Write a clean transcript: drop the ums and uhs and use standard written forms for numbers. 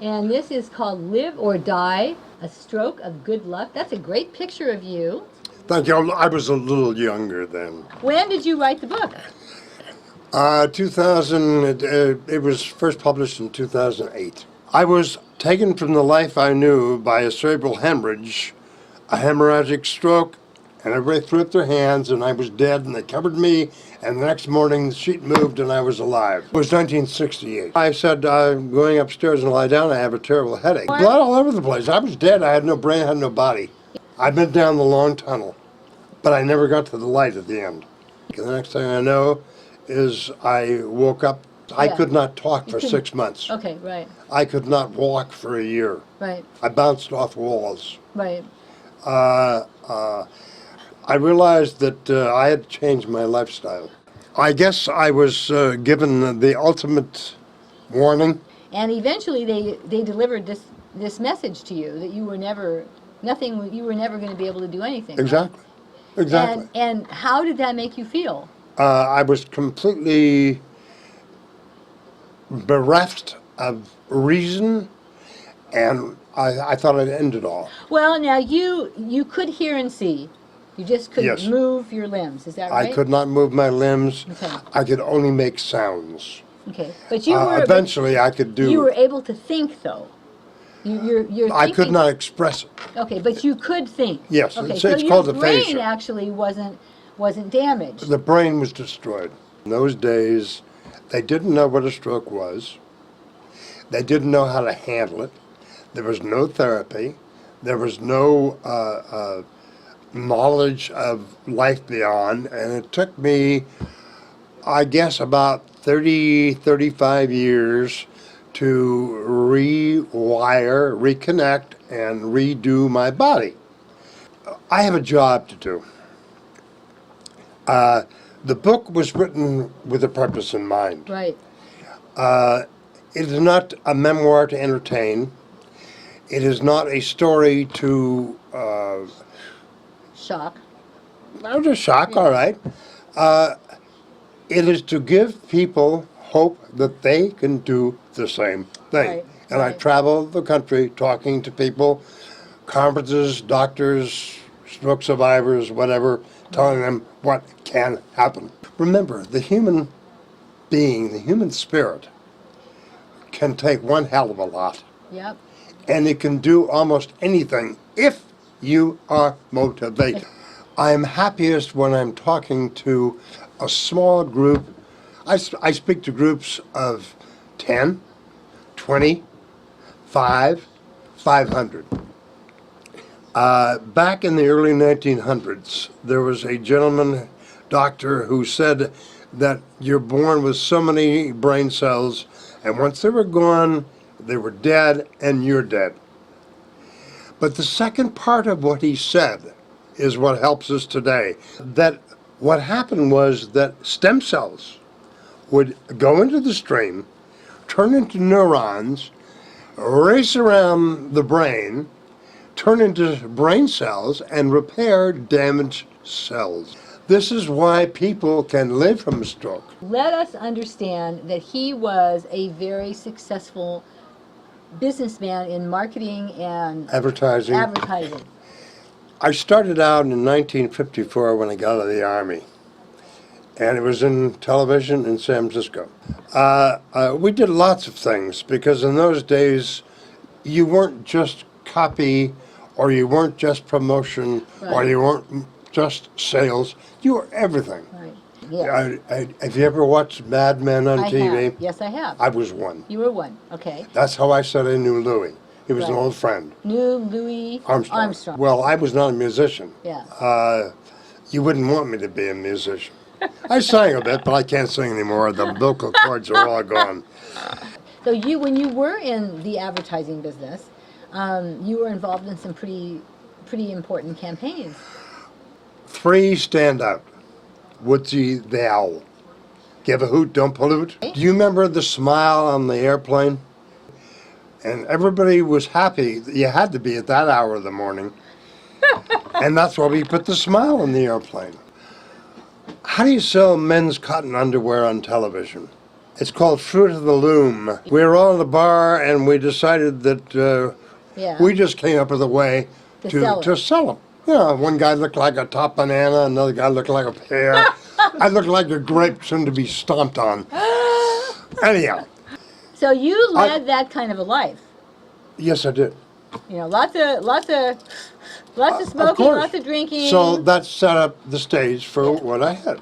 And this is called Live or Die, A Stroke of Good Luck. That's a great picture of you. Thank you. I was a little younger then. When did you write the book? 2000, it was first published in 2008. I was taken from the life I knew by a cerebral hemorrhage, a hemorrhagic stroke, and everybody threw up their hands, and I was dead, and they covered me, and the next morning the sheet moved, and I was alive. It was 1968. I said, I'm going upstairs and lie down, I have a terrible headache. Blood all over the place. I was dead, I had no brain, I had no body. I'd been down the long tunnel, but I never got to the light at the end. The next thing I know is I woke up. I could not talk for 6 months. Okay, right. I could not walk for a year. Right. I bounced off walls. Right. I realized that I had changed my lifestyle. I guess I was given the ultimate warning. And eventually they delivered this message to you that you were never you were never going to be able to do anything. Exactly. Right? Exactly. And how did that make you feel? I was completely bereft of reason, and I thought I'd end it all. Well, now you could hear and see. You just couldn't move your limbs. Is that right? I could not move my limbs. Okay. I could only make sounds. Okay, but you were eventually I could do. You were able to think, though. You're thinking. I could not express it. Okay, but you could think. Yes, Okay, it's so called your aphasia. brain actually wasn't damaged. The brain was destroyed. In those days, they didn't know what a stroke was. They didn't know how to handle it. There was no therapy. There was no knowledge of life beyond, and it took me, I guess, about 30, 35 years to rewire, reconnect, and redo my body. I have a job to do. The book was written with a purpose in mind. Right. It is not a memoir to entertain. It is not a story to... Shock. Not a shock, all right. It is to give people hope that they can do the same thing. Right, and I right. travel the country talking to people, conferences, doctors, stroke survivors, whatever, telling them what can happen. Remember, the human being, the human spirit, can take one hell of a lot. Yep. And it can do almost anything if you are motivated. I'm happiest when I'm talking to a small group. I speak to groups of 10, 20, 5, 500. Back in the early 1900s, there was a gentleman, doctor, who said that you're born with so many brain cells, and once they were gone, they were dead, and you're dead. But the second part of what he said is what helps us today. That what happened was that stem cells would go into the stream, turn into neurons, race around the brain, turn into brain cells, and repair damaged cells. This is why people can live from a stroke. Let us understand that he was a very successful businessman in marketing and Advertising. I started out in 1954 when I got out of the Army, and it was in television in San Francisco. We did lots of things because in those days you weren't just copy, or you weren't just promotion, or you weren't just sales. You were everything. Right. Yes. Have you ever watched Mad Men on TV? Have. Yes, I have. I was one. You were one. Okay. That's how I said I knew Louis. He was an Right. old friend. Knew Louis Armstrong. Well, I was not a musician. Yeah. You wouldn't want me to be a musician. I sang a bit, but I can't sing anymore. The vocal cords are all gone. So when you were in the advertising business, you were involved in some pretty important campaigns. 3 stand out. Woodsy the Owl. Give a hoot, don't pollute. Do you remember the smile on the airplane? And everybody was happy. You had to be at that hour of the morning. And that's why we put the smile on the airplane. How do you sell men's cotton underwear on television? It's called Fruit of the Loom. We were all in the bar, and we decided that Yeah. we just came up with a way To sell them. You know, one guy looked like a top banana, another guy looked like a pear. I looked like a grape soon to be stomped on. Anyhow, So you led that kind of a life. yes, I did. You know, lots of Of smoking, course. lots of drinking. So that set up the stage for what I had.